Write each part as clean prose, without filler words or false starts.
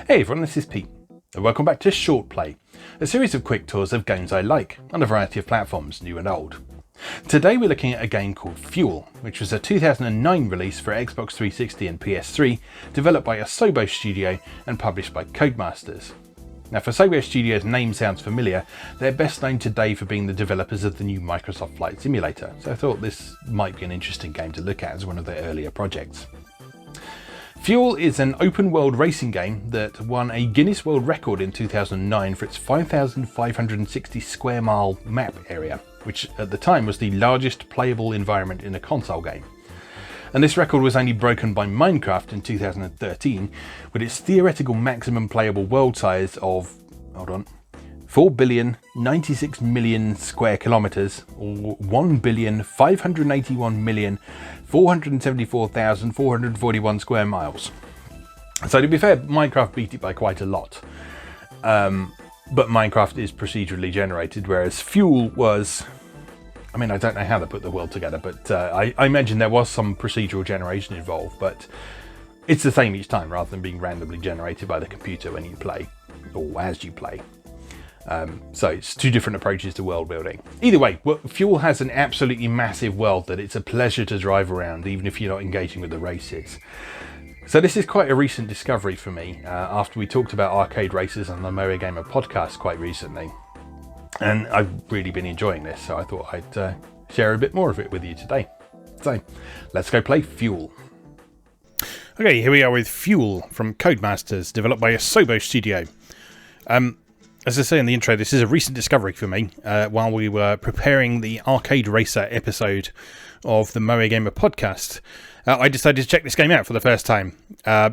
Hey everyone, this is Pete, and welcome back to Short Play, a series of quick tours of games I like, on a variety of platforms, new and old. Today we're looking at a game called Fuel, which was a 2009 release for Xbox 360 and PS3, developed by Asobo Studios and published by Codemasters. Now, if Asobo Studios' name sounds familiar, they're best known today for being the developers of the new Microsoft Flight Simulator, so I thought this might be an interesting game to look at as one of their earlier projects. Fuel is an open world racing game that won a Guinness World Record in 2009 for its 5,560 square mile map area, which at the time was the largest playable environment in a console game. And this record was only broken by Minecraft in 2013, with its theoretical maximum playable world size of, 4,096,000,000 square kilometers, or 1,581,474,441 square miles. So to be fair, Minecraft beat it by quite a lot. But Minecraft is procedurally generated, whereas Fuel was, I don't know how they put the world together, but I imagine there was some procedural generation involved, but it's the same each time rather than being randomly generated by the computer when you play, or as you play. So it's two different approaches to world building. Either way, Fuel has an absolutely massive world that it's a pleasure to drive around, even if you're not engaging with the races. So this is quite a recent discovery for me, after we talked about arcade races on the Mario Gamer podcast quite recently. And I've really been enjoying this, so I thought I'd share a bit more of it with you today. So let's go play Fuel. Okay, here we are with Fuel from Codemasters, developed by Asobo Studios. As I say in the intro, this is a recent discovery for me. While we were preparing the Arcade Racer episode of the Mario Gamer podcast, I decided to check this game out for the first time,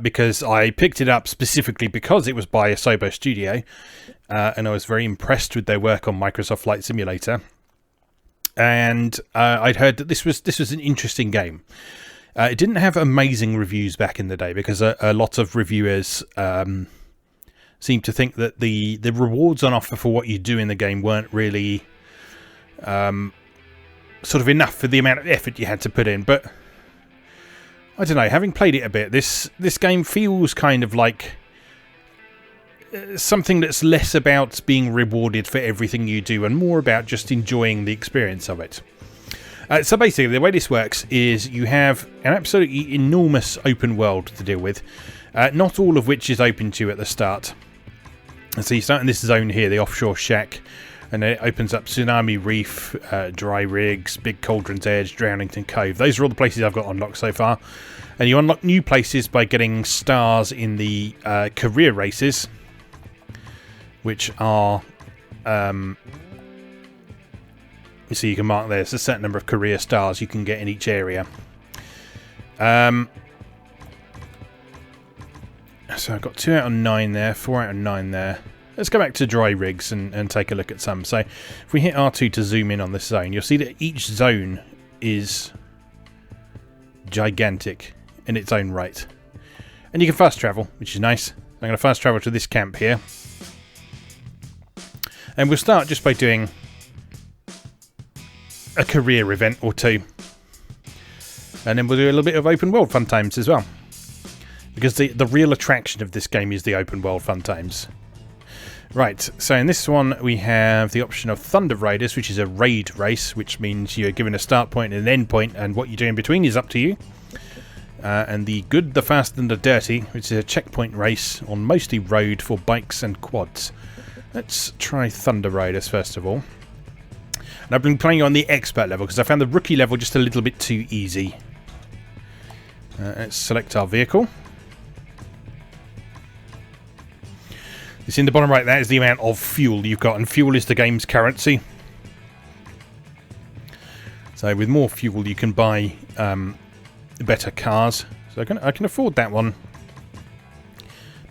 because I picked it up specifically because it was by Asobo Studio, and I was very impressed with their work on Microsoft Flight Simulator. And I'd heard that this was an interesting game. It didn't have amazing reviews back in the day because a lot of reviewers seem to think that the rewards on offer for what you do in the game weren't really sort of enough for the amount of effort you had to put in. But I don't know, having played it a bit, this game feels kind of like something that's less about being rewarded for everything you do and more about just enjoying the experience of it. So basically, the way this works is you have an absolutely enormous open world to deal with, not all of which is open to you at the start. And so you start in this zone here, the offshore shack, and then it opens up Tsunami Reef, Dry Rigs, Big Cauldron's Edge, Drownington Cove. Those are all the places I've got unlocked so far. And you unlock new places by getting stars in the career races, which are... so you can mark there's a certain number of career stars you can get in each area. So I've got 2 out of 9 there, 4 out of 9 there. Let's go back to Dry Rigs and take a look at some. So if we hit R2 to zoom in on this zone, you'll see that each zone is gigantic in its own right. And you can fast travel, which is nice. I'm going to fast travel to this camp here. And we'll start just by doing a career event or two. And then we'll do a little bit of open world fun times as well. Because the real attraction of this game is the open world fun times. Right, so in this one we have the option of Thunder Riders, which is a raid race, which means you're given a start point and an end point, and what you do in between is up to you. And the Good, the Fast and the Dirty, which is a checkpoint race on mostly road for bikes and quads. Let's try Thunder Riders first of all. And I've been playing on the expert level because I found the rookie level just a little bit too easy. Let's select our vehicle. You see in the bottom right, that is the amount of fuel you've got, and fuel is the game's currency. So with more fuel you can buy better cars. So I can afford that one.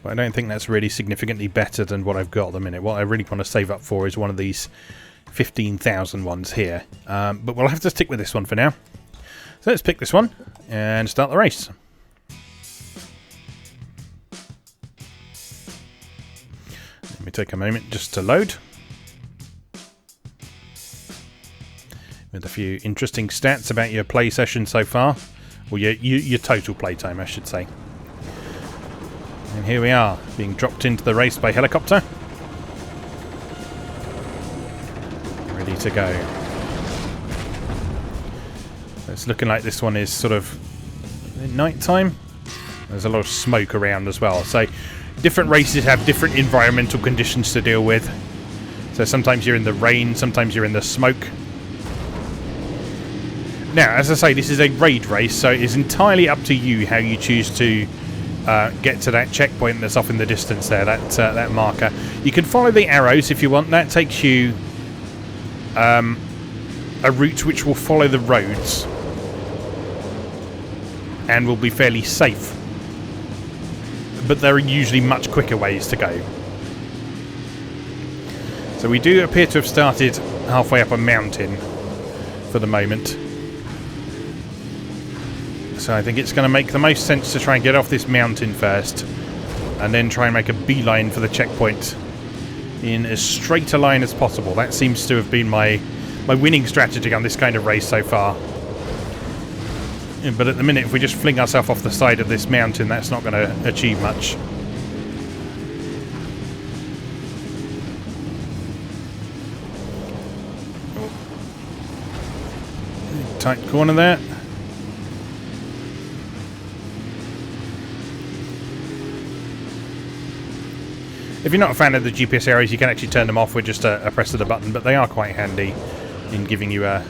But I don't think that's really significantly better than what I've got at the minute. What I really want to save up for is one of these 15,000 ones here. But we'll have to stick with this one for now. So let's pick this one and start the race. Let me take a moment just to load. With a few interesting stats about your play session so far. Or your total playtime, I should say. And here we are, being dropped into the race by helicopter. Ready to go. It's looking like this one is sort of night time. There's a lot of smoke around as well. So different races have different environmental conditions to deal with. So sometimes you're in the rain, sometimes you're in the smoke. Now, as I say, this is a raid race, so it's entirely up to you how you choose to get to that checkpoint that's off in the distance there, that marker. You can follow the arrows if you want. That takes you a route which will follow the roads and will be fairly safe. But there are usually much quicker ways to go. So we do appear to have started halfway up a mountain for the moment. So I think it's going to make the most sense to try and get off this mountain first, and then try and make a beeline for the checkpoint in as straight a line as possible. That seems to have been my winning strategy on this kind of race so far. But at the minute, if we just fling ourselves off the side of this mountain, that's not going to achieve much. Tight corner there. If you're not a fan of the GPS arrows, you can actually turn them off with just a press of the button, but they are quite handy in giving you a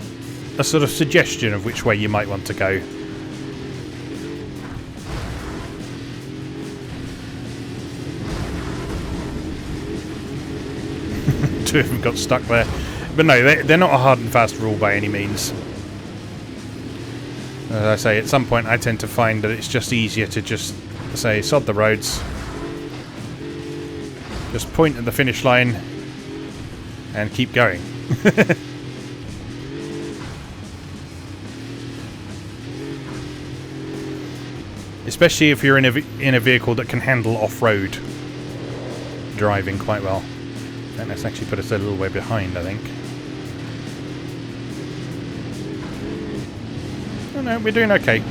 sort of suggestion of which way you might want to go. Two of them got stuck there. But no, they're not a hard and fast rule by any means. As I say, at some point I tend to find that it's just easier to just say, sod the roads. Just point at the finish line and keep going. Especially if you're in a vehicle that can handle off-road driving quite well. And let's actually put us a little way behind, I think. Oh no, we're doing okay.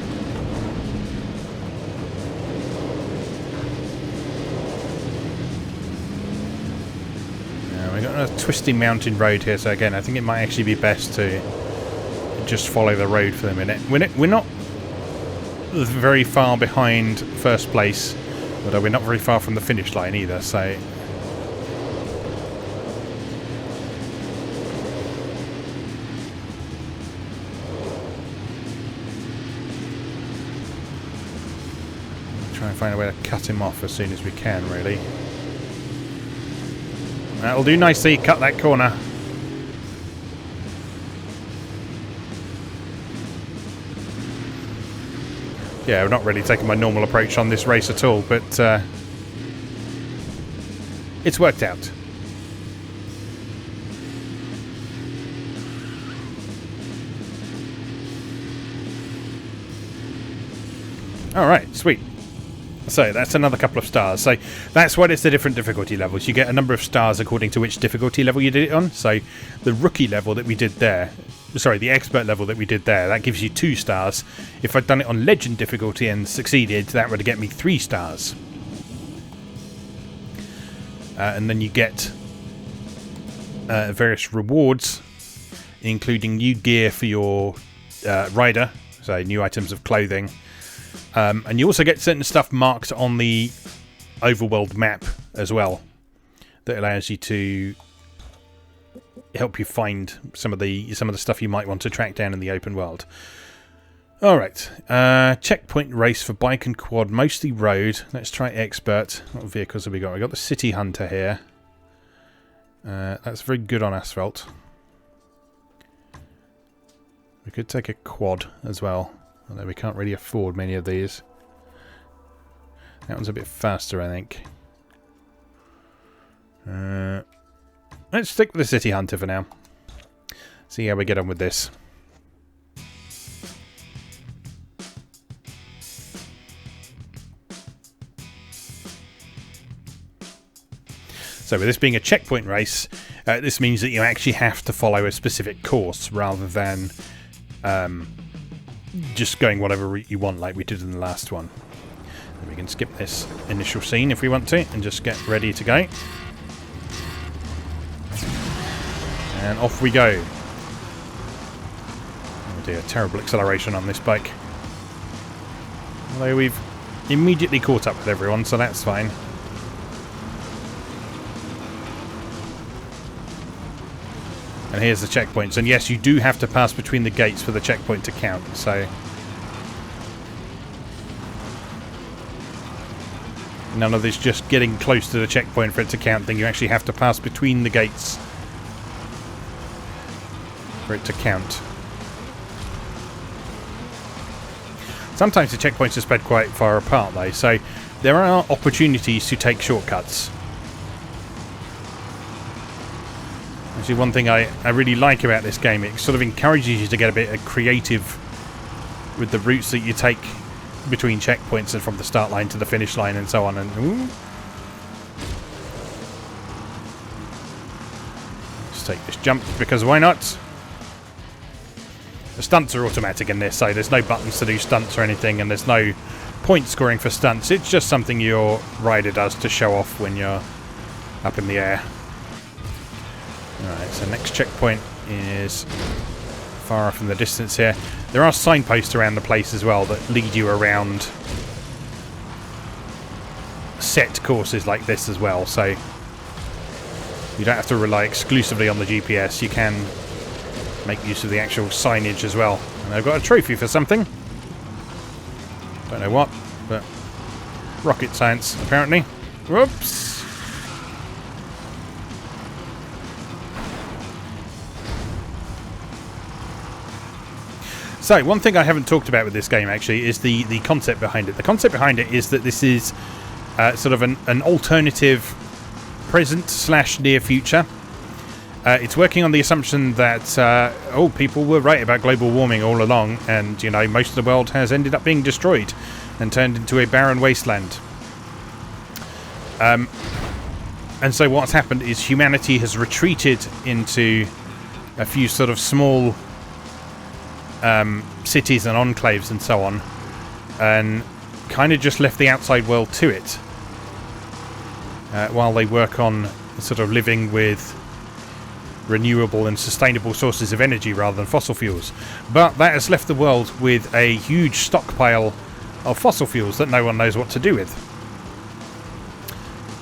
We've got a twisting mountain road here, so again, I think it might actually be best to just follow the road for the minute. We're not very far behind first place, although we're not very far from the finish line either, so... Try and find a way to cut him off as soon as we can, really. That'll do nicely, cut that corner. Yeah, I've not really taken my normal approach on this race at all, but it's worked out. Alright, sweet. So that's another couple of stars. So that's what it's the different difficulty levels. You get a number of stars according to which difficulty level you did it on. So the rookie level that we did there, sorry, the expert level that we did there, that gives you 2 stars. If I'd done it on legend difficulty and succeeded, that would get me 3 stars. And then you get various rewards, including new gear for your rider, so new items of clothing. And you also get certain stuff marked on the overworld map as well that allows you to help you find some of the stuff you might want to track down in the open world. Alright, checkpoint race for bike and quad, mostly road. Let's try expert. What vehicles have we got? We've got the City Hunter here. That's very good on asphalt. We could take a quad as well, although we can't really afford many of these. That one's a bit faster, I think. Let's stick with the City Hunter for now. See how we get on with this. So with this being a checkpoint race, this means that you actually have to follow a specific course rather than just going whatever route you want like we did in the last one. We can skip this initial scene if we want to and just get ready to go. And off we go. Oh dear, terrible acceleration on this bike. Although we've immediately caught up with everyone, so that's fine. And here's the checkpoints. And yes, you do have to pass between the gates for the checkpoint to count, so... None of this just getting close to the checkpoint for it to count thing. You actually have to pass between the gates for it to count. Sometimes the checkpoints are spread quite far apart though, so there are opportunities to take shortcuts. Actually, one thing I really like about this game, it sort of encourages you to get a bit creative with the routes that you take between checkpoints and from the start line to the finish line and so on. And ooh. Let's take this jump because why not? The stunts are automatic in this, so there's no buttons to do stunts or anything, and there's no point scoring for stunts. It's just something your rider does to show off when you're up in the air. Alright, so next checkpoint is far off in the distance here. There are signposts around the place as well that lead you around set courses like this as well, so you don't have to rely exclusively on the GPS. You can make use of the actual signage as well. And I've got a trophy for something. Don't know what, but rocket science apparently. Whoops! So, one thing I haven't talked about with this game actually is the concept behind it. The concept behind it is that this is sort of an alternative present/near future. It's working on the assumption that people were right about global warming all along, and you know most of the world has ended up being destroyed and turned into a barren wasteland. And so what's happened is humanity has retreated into a few sort of small cities and enclaves and so on, and kind of just left the outside world to it while they work on sort of living with renewable and sustainable sources of energy rather than fossil fuels. But that has left the world with a huge stockpile of fossil fuels that no one knows what to do with.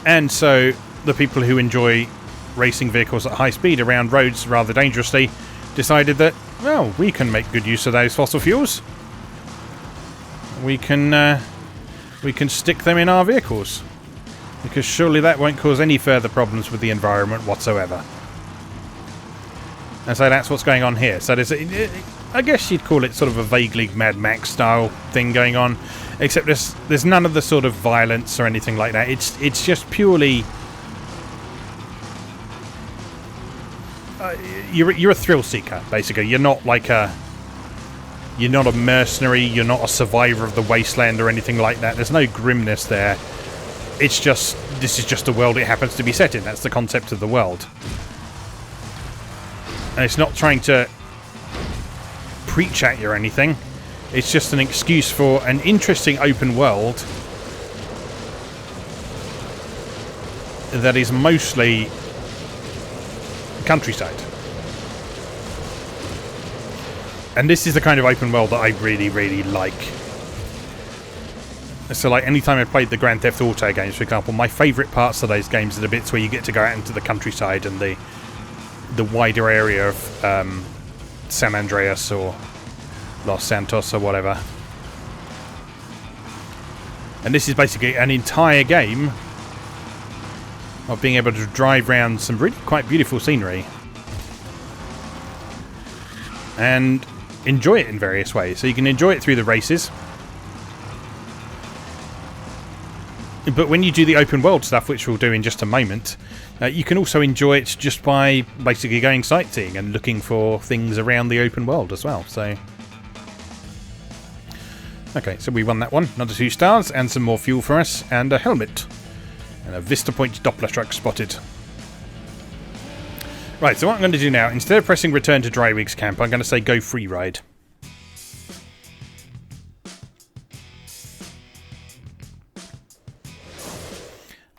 And so the people who enjoy racing vehicles at high speed around roads rather dangerously decided that, well, we can make good use of those fossil fuels. We can stick them in our vehicles, because surely that won't cause any further problems with the environment whatsoever. And so that's what's going on here. So there's I guess you'd call it sort of a vaguely Mad Max style thing going on, except there's none of the sort of violence or anything like that. It's just purely you're a thrill seeker, basically. You're not a mercenary, you're not a survivor of the wasteland or anything like that. There's no grimness there. It's just, this is just the world it happens to be set in. That's the concept of the world. And it's not trying to preach at you or anything. It's just an excuse for an interesting open world that is mostly countryside. And this is the kind of open world that I really, really like. So, like, anytime I've played the Grand Theft Auto games, for example, my favourite parts of those games are the bits where you get to go out into the countryside and the wider area of San Andreas or Los Santos or whatever. And this is basically an entire game of being able to drive around some really quite beautiful scenery and enjoy it in various ways. So you can enjoy it through the races, but when you do the open world stuff, which we'll do in just a moment, you can also enjoy it just by basically going sightseeing and looking for things around the open world as well. So, okay, so we won that one. Another 2 stars and some more fuel for us and a helmet. And a Vista Point Doppler truck spotted. Right, so what I'm going to do now, instead of pressing return to Dryweek's camp, I'm going to say go free ride.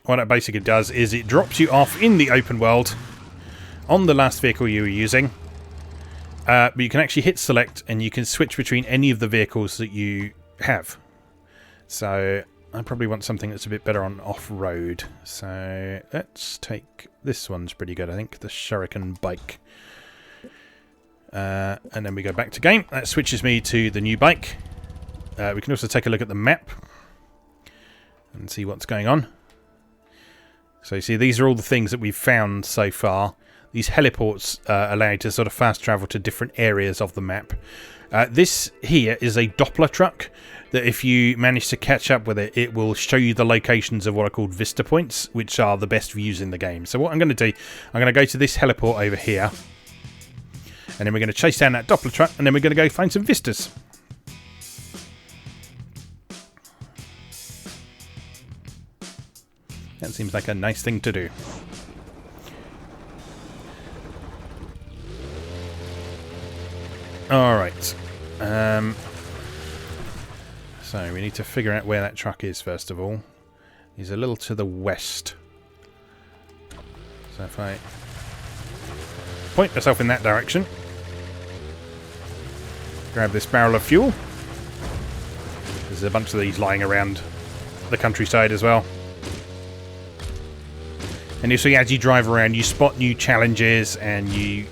what it basically does is it drops you off in the open world on the last vehicle you were using. But you can actually hit select and you can switch between any of the vehicles that you have. So I probably want something that's a bit better on off-road. So let's take... This one's pretty good, I think. The Shuriken bike. And then we go back to game. That switches me to the new bike. We can also take a look at the map and see what's going on. So you see, these are all the things that we've found so far. These heliports allow you to sort of fast travel to different areas of the map. This here is a Doppler truck that if you manage to catch up with it, it will show you the locations of what are called vista points, which are the best views in the game. So what I'm going to do, I'm going to go to this heliport over here, and then we're going to chase down that Doppler truck, and then we're going to go find some vistas. That seems like a nice thing to do. Alright. So we need to figure out where that truck is first of all. He's a little to the west. So if I point myself in that direction, grab this barrel of fuel. There's a bunch of these lying around the countryside as well. And you see, as you drive around, you spot new challenges and you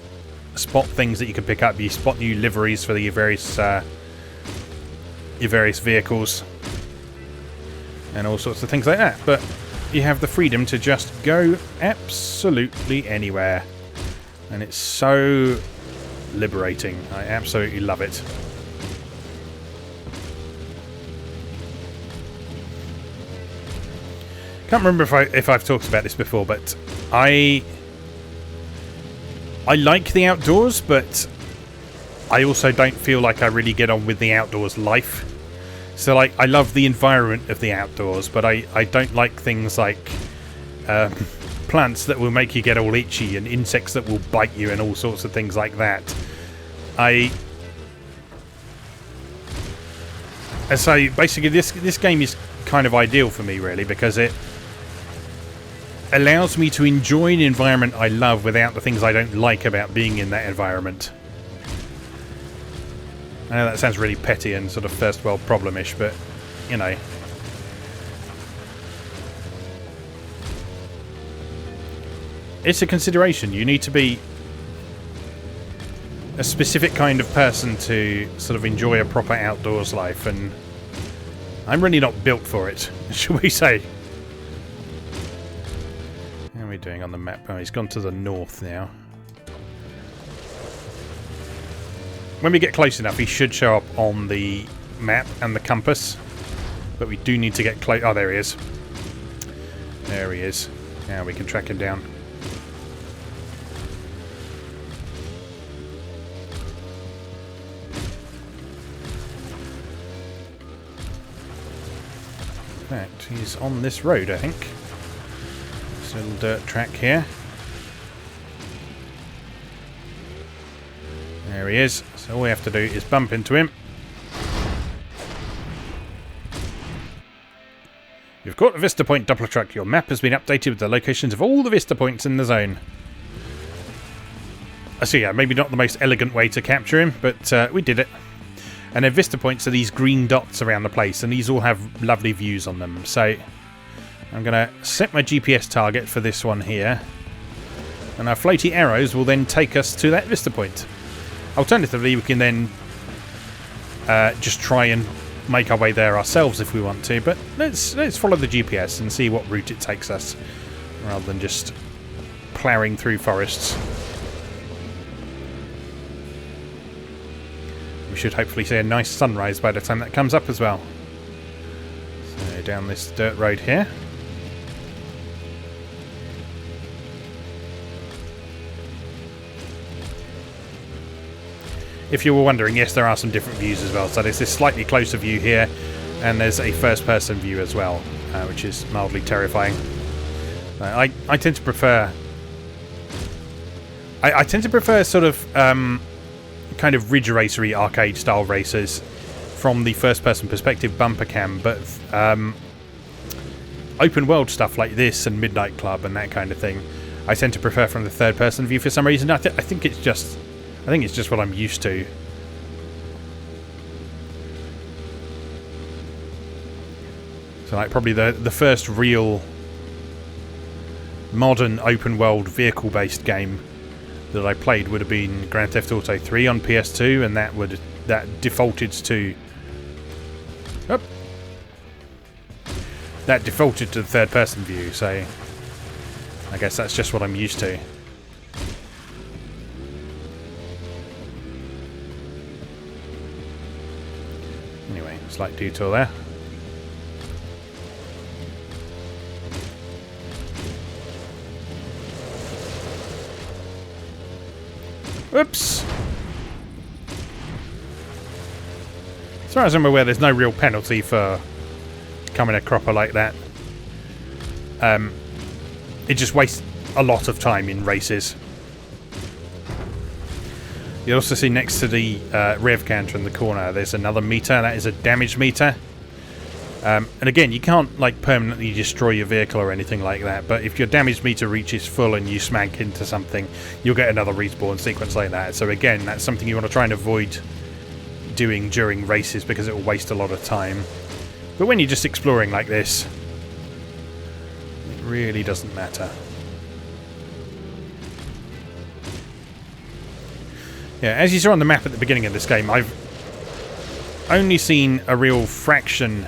spot things that you can pick up. You spot new liveries for your various vehicles and all sorts of things like that. But you have the freedom to just go absolutely anywhere, and it's so liberating. I absolutely love it. Can't remember if I've talked about this before, but I like the outdoors, but I also don't feel like I really get on with the outdoors life. So, like, I love the environment of the outdoors, but I don't like things like plants that will make you get all itchy and insects that will bite you and all sorts of things like that. And so, basically, this game is kind of ideal for me, really, because it allows me to enjoy an environment I love without the things I don't like about being in that environment. I know that sounds really petty and sort of first world problem-ish, but, you know. It's a consideration. You need to be a specific kind of person to sort of enjoy a proper outdoors life, and I'm really not built for it, shall we say. How are we doing on the map? Oh, he's gone to the north now. When we get close enough, he should show up on the map and the compass. But we do need to get close. Oh, there he is. There he is. Now we can track him down. In fact, he's on this road, I think. This little dirt track here. There he is. So all we have to do is bump into him. You've caught the Vista Point Doppler truck. Your map has been updated with the locations of all the Vista Points in the zone. So yeah, maybe not the most elegant way to capture him, but we did it. And then Vista Points are these green dots around the place, and these all have lovely views on them. So I'm going to set my GPS target for this one here. And our floaty arrows will then take us to that Vista Point. Alternatively, we can then just try and make our way there ourselves if we want to, but let's follow the GPS and see what route it takes us, rather than just ploughing through forests. We should hopefully see a nice sunrise by the time that comes up as well. So down this dirt road here. If you were wondering, yes, there are some different views as well. So there's this slightly closer view here, and there's a first-person view as well, which is mildly terrifying. I tend to prefer... I tend to prefer sort of kind of Ridge Racery arcade-style races from the first-person perspective bumper cam, but open world stuff like this and Midnight Club and that kind of thing, I tend to prefer from the third person view for some reason. I think it's just what I'm used to. So like probably the first real modern open world vehicle based game that I played would have been Grand Theft Auto 3 on PS2, and that defaulted to the third person view, so I guess that's just what I'm used to. Anyway, slight detour there. Whoops! As far as I'm aware, there's no real penalty for coming a cropper like that. It just wastes a lot of time in races. You'll also see next to the rev counter in the corner, there's another meter. That is a damage meter. And again, you can't like permanently destroy your vehicle or anything like that, but if your damage meter reaches full and you smack into something, you'll get another respawn sequence like that. So again, that's something you want to try and avoid doing during races because it will waste a lot of time. But when you're just exploring like this, it really doesn't matter. Yeah, as you saw on the map at the beginning of this game, I've only seen a real fraction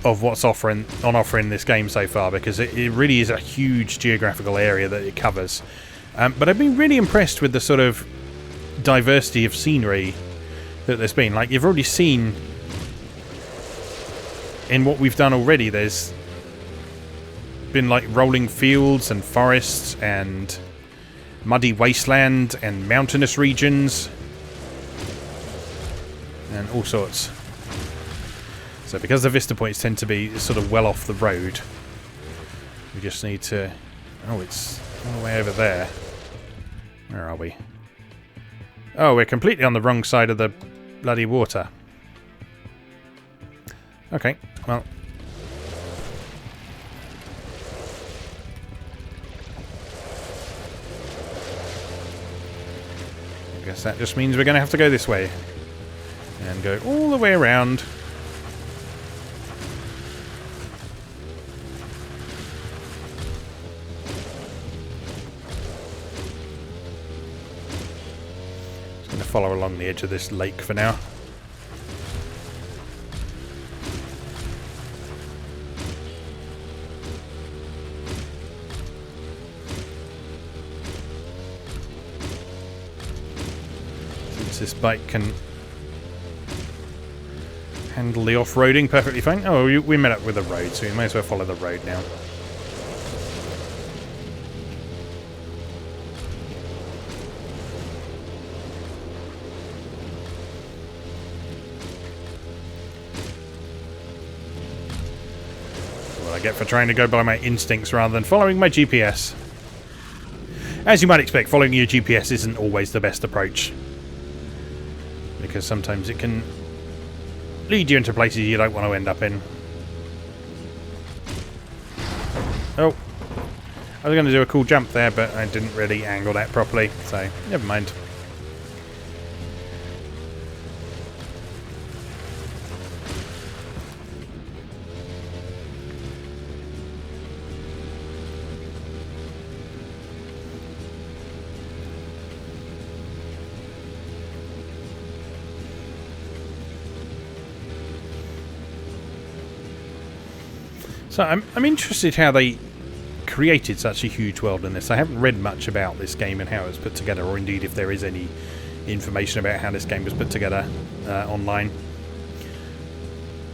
of what's on offer in this game so far, because it really is a huge geographical area that it covers. But I've been really impressed with the sort of diversity of scenery that there's been. Like, you've already seen in what we've done already, there's been like rolling fields and forests and muddy wasteland and mountainous regions and all sorts. So because the vista points tend to be sort of well off the road, we just need to... Oh, it's all the way over there. Where are we? Oh, we're completely on the wrong side of the bloody water. Okay, well... I guess that just means we're going to have to go this way. And go all the way around. Just going to follow along the edge of this lake for now. This bike can handle the off-roading perfectly fine. Oh, we met up with a road, so we may as well follow the road now. That's what I get for trying to go by my instincts rather than following my GPS. As you might expect, following your GPS isn't always the best approach, because sometimes it can lead you into places you don't want to end up in. Oh, I was going to do a cool jump there, but I didn't really angle that properly, so never mind. So I'm interested how they created such a huge world in this. I haven't read much about this game and how it was put together, or indeed if there is any information about how this game was put together online.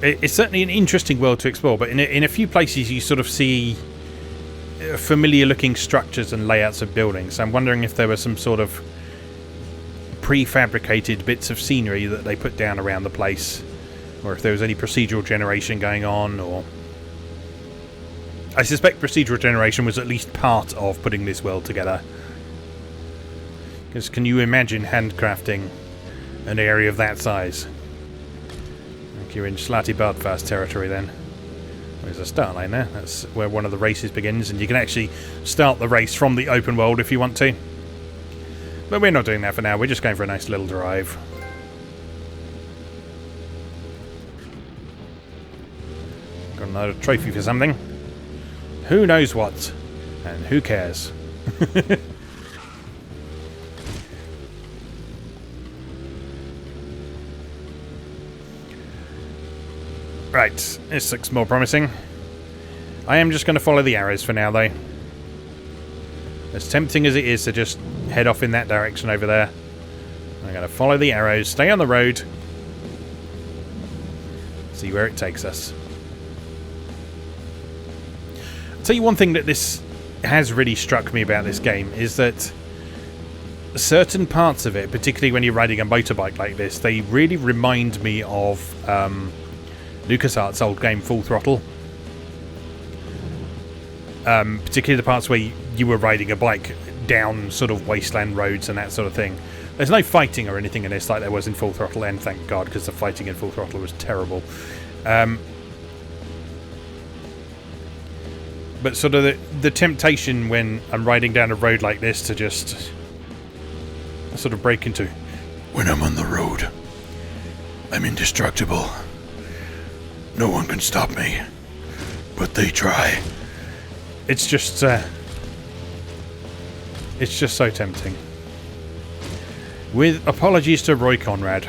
It's certainly an interesting world to explore, but in a few places you sort of see familiar looking structures and layouts of buildings. So I'm wondering if there were some sort of prefabricated bits of scenery that they put down around the place, or if there was any procedural generation going on, or... I suspect procedural generation was at least part of putting this world together. Because can you imagine handcrafting an area of that size? I think you're in Slatty Bardfast territory then. There's a start line there. That's where one of the races begins, and you can actually start the race from the open world if you want to. But we're not doing that for now. We're just going for a nice little drive. Got another trophy for something. Who knows what? And who cares? Right, this looks more promising. I am just going to follow the arrows for now, though. As tempting as it is to just head off in that direction over there, I'm going to follow the arrows, stay on the road, see where it takes us. I'll tell you one thing that this has really struck me about this game is that certain parts of it, particularly when you're riding a motorbike like this, they really remind me of LucasArts' old game Full Throttle. Particularly the parts where you were riding a bike down sort of wasteland roads and that sort of thing. There's no fighting or anything in this like there was in Full Throttle, and thank God, because the fighting in Full Throttle was terrible. But sort of the temptation when I'm riding down a road like this to just sort of break into, when I'm on the road, I'm indestructible. No one can stop me, but they try. It's just so tempting. With apologies to Roy Conrad.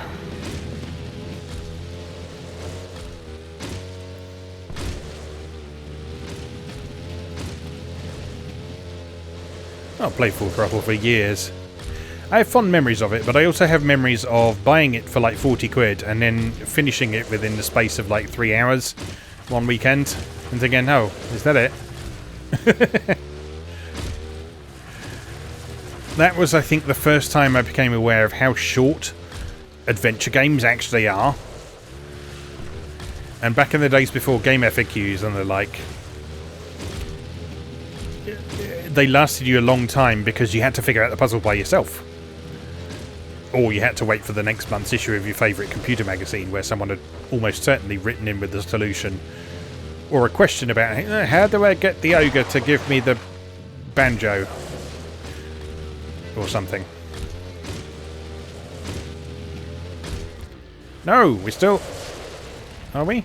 I've played Full Throttle for years. I have fond memories of it, but I also have memories of buying it for like 40 quid and then finishing it within the space of like 3 hours one weekend and thinking, oh, is that it? That was, I think, the first time I became aware of how short adventure games actually are. And back in the days before game FAQs and the like, they lasted you a long time because you had to figure out the puzzle by yourself. Or you had to wait for the next month's issue of your favourite computer magazine where someone had almost certainly written in with the solution. Or a question about, how do I get the ogre to give me the banjo? Or something. No, we're still... Are we?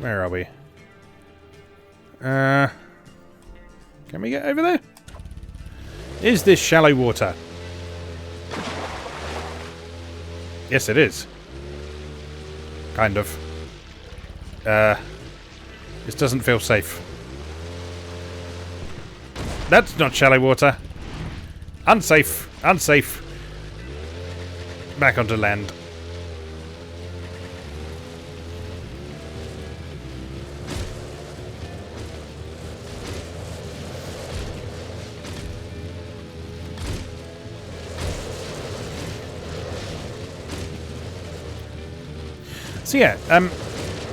Where are we? Can we get over there? Is this shallow water? Yes, it is. Kind of. This doesn't feel safe. That's not shallow water. Unsafe. Unsafe. Back onto land. So yeah,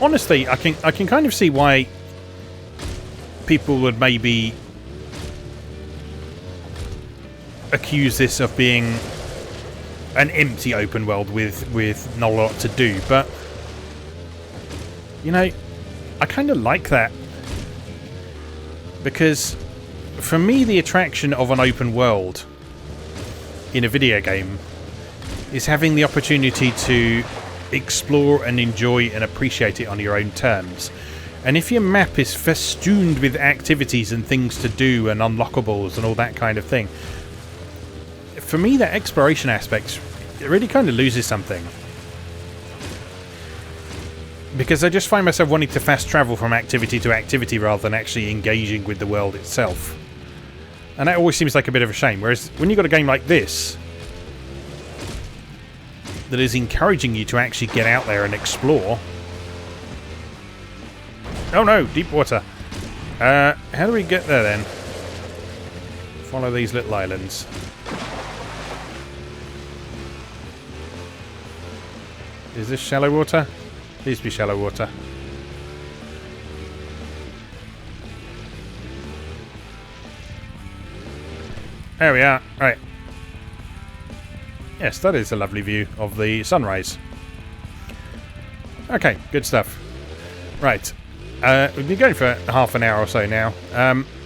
honestly, I can kind of see why people would maybe accuse this of being an empty open world with not a lot to do, but you know, I kind of like that, because for me the attraction of an open world in a video game is having the opportunity to explore and enjoy and appreciate it on your own terms. And if your map is festooned with activities and things to do and unlockables and all that kind of thing, for me that exploration aspect, it really kind of loses something. Because I just find myself wanting to fast travel from activity to activity rather than actually engaging with the world itself. And that always seems like a bit of a shame. Whereas when you've got a game like this that is encouraging you to actually get out there and explore. Oh no, deep water. How do we get there then? Follow these little islands. Is this shallow water? Please be shallow water. There we are. Right. Yes, that is a lovely view of the sunrise. Okay, good stuff. Right. we've been going for half an hour or so now.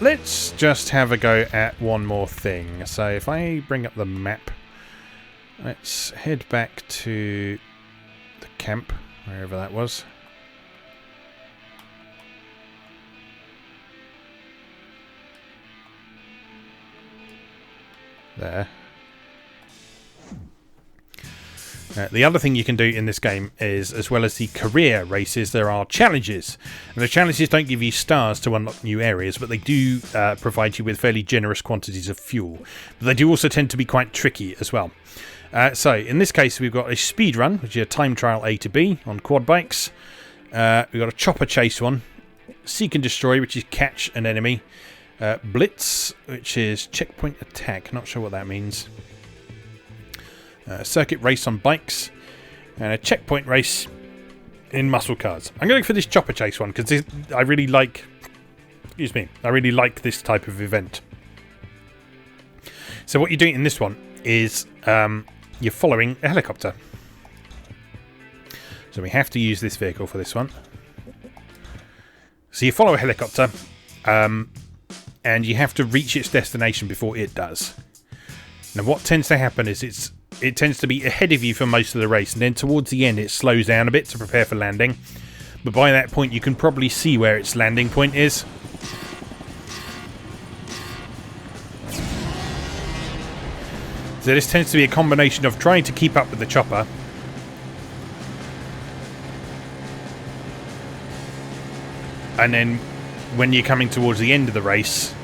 Let's just have a go at one more thing. So if I bring up the map, let's head back to the camp, wherever that was. There. The other thing you can do in this game is, as well as the career races, there are challenges. And the challenges don't give you stars to unlock new areas, but they do provide you with fairly generous quantities of fuel. But they do also tend to be quite tricky as well. So, in this case, we've got a speed run, which is a time trial A to B on quad bikes. We've got a chopper chase one. Seek and destroy, which is catch an enemy. Blitz, which is checkpoint attack. Not sure what that means. Circuit race on bikes, and a checkpoint race in muscle cars. I'm going for this chopper chase one because I really like. Excuse me. I really like this type of event. So what you're doing in this one is you're following a helicopter. So we have to use this vehicle for this one. So you follow a helicopter, and you have to reach its destination before it does. Now what tends to happen is it tends to be ahead of you for most of the race, and then towards the end it slows down a bit to prepare for landing. But by that point you can probably see where its landing point is. So this tends to be a combination of trying to keep up with the chopper and then when you're coming towards the end of the race,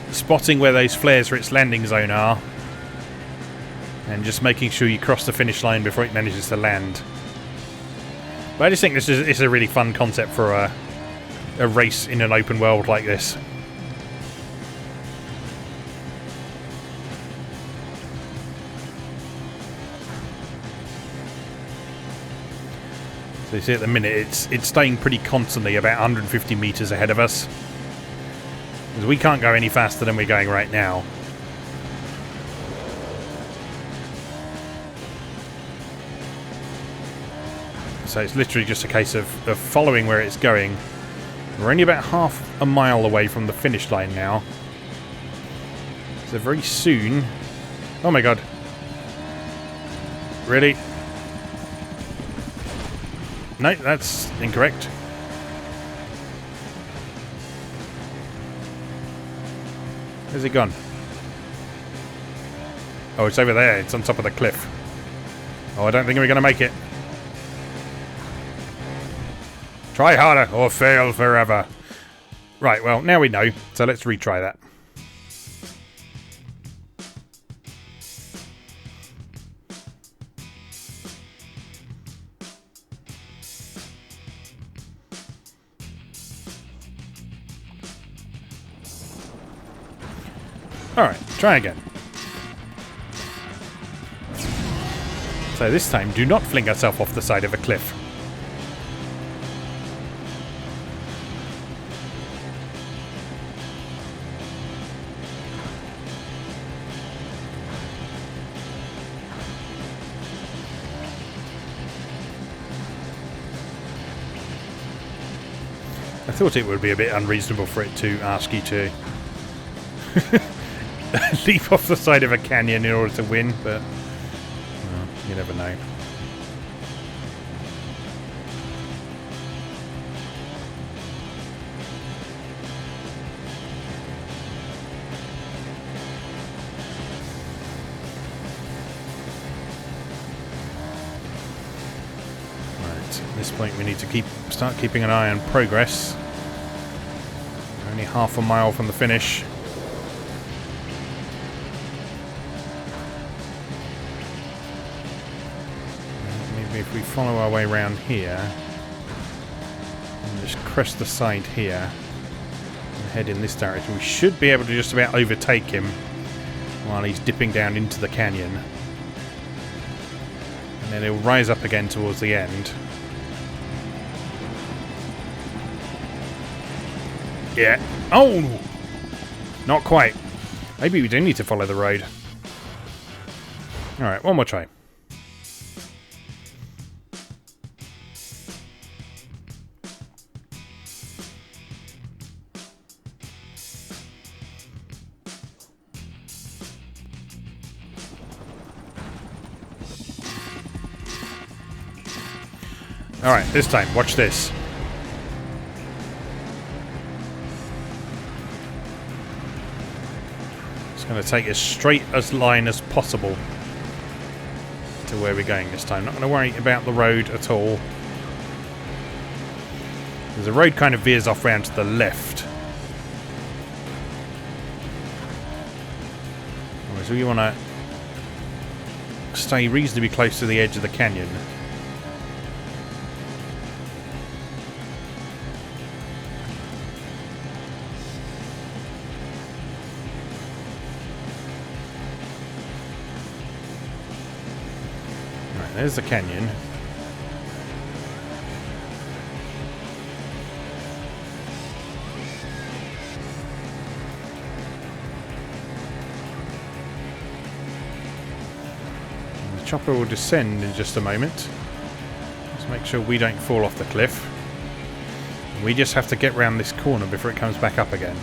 spotting where those flares for its landing zone are and just making sure you cross the finish line before it manages to land. But I just think this is a really fun concept for a race in an open world like this. So you see at the minute it's staying pretty constantly about 150 meters ahead of us. Because we can't go any faster than we're going right now. So it's literally just a case of following where it's going. We're only about half a mile away from the finish line now. So very soon... Oh my god. Really? No, that's incorrect. Where's it gone? Oh, it's over there. It's on top of the cliff. Oh, I don't think we're going to make it. Try harder or fail forever. Right, well, now we know. So let's retry that. Alright, try again. So this time, do not fling yourself off the side of a cliff. I thought it would be a bit unreasonable for it to ask you to leap off the side of a canyon in order to win, but well, you never know. Right, at this point we need to start keeping an eye on progress. We're only half a mile from the finish. If we follow our way around here and just crest the side here and head in this direction, we should be able to just about overtake him while he's dipping down into the canyon. And then he'll rise up again towards the end. Yeah. Oh! Not quite. Maybe we do need to follow the road. Alright, one more try. Alright, this time, watch this. It's going to take as straight a line as possible to where we're going this time. Not going to worry about the road at all. Because the road kind of veers off round to the left. So we want to stay reasonably close to the edge of the canyon. Right, there's the canyon. Chopper will descend in just a moment. Let's make sure we don't fall off the cliff. We just have to get round this corner before it comes back up again.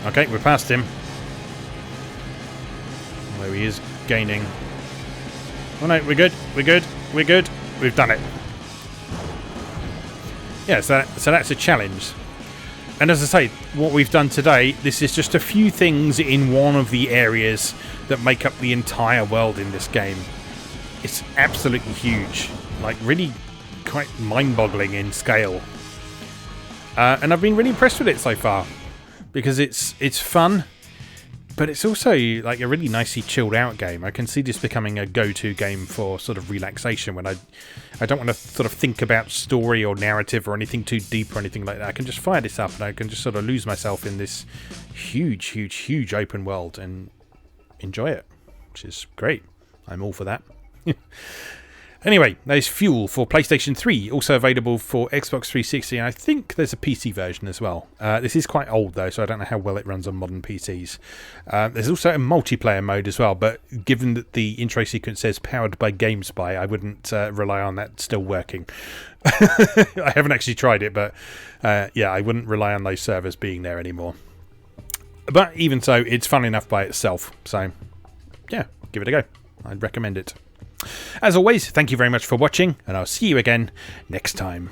Okay, we're past him. Although he is gaining. Oh no, we're good, we're good, we're good. We've done it. Yeah, so that's a challenge. And as I say, what we've done today, this is just a few things in one of the areas that make up the entire world in this game. It's absolutely huge. Like, really quite mind-boggling in scale. And I've been really impressed with it so far. Because it's fun, but it's also like a really nicely chilled out game. I can see this becoming a go-to game for sort of relaxation when I don't want to sort of think about story or narrative or anything too deep or anything like that. I can just fire this up and I can just sort of lose myself in this huge open world and enjoy it, which is great. I'm all for that. Anyway, there's Fuel for PlayStation 3, also available for Xbox 360, and I think there's a PC version as well. This is quite old though, so I don't know how well it runs on modern PCs. There's also a multiplayer mode as well, but given that the intro sequence says powered by GameSpy, I wouldn't rely on that still working. I haven't actually tried it, but yeah, I wouldn't rely on those servers being there anymore. But even so, it's fun enough by itself, so yeah, give it a go. I'd recommend it. As always, thank you very much for watching, and I'll see you again next time.